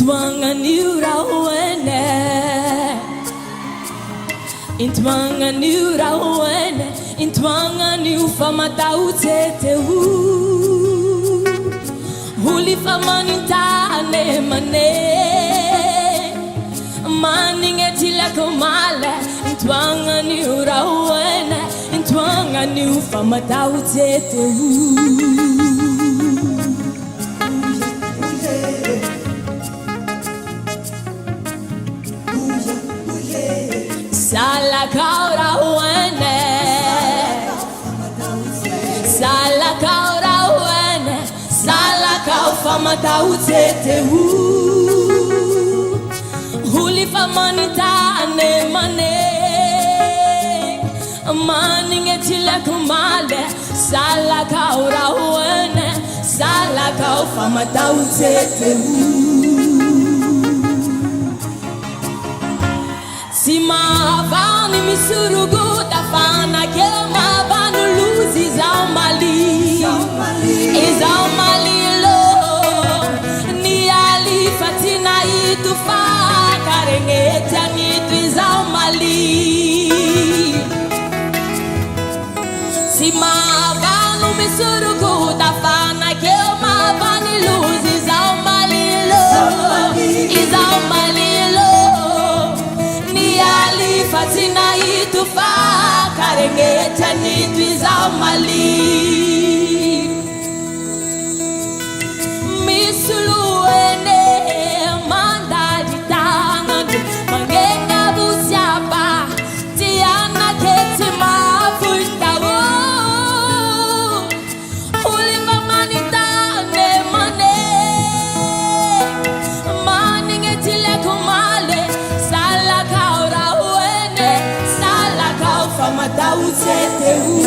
Intwanga niura wene, intwanga niura wene, intwanga niu fama tautete hu. Huli fama nintane mane, maninge tila komale. Intwanga niura wene, intwanga niu fama tautete hu. Sala kaura wene, sala kaura wene, sala kau fama tautete hu. Huli fama nintane mane, maninge tila kumale. Sala kaura wene, sala kau fama tautete hu. Si mavani misurugu tafana kelo mavanu luzi zaumali izaumali lo ni ali fatina itufa karengeta nitu izaumali. Si mavanu misurugu tafana kelo mavani luzi zaumali lo izaumali fatina itufa karengeta nitu izaumali. Misuluene mandadi tangandu mangenga busyaba tiana keti mafuitawo. Ulimba manitane mane, maningetile kumale. Sala kaura wene, sala kau fama tautete hu.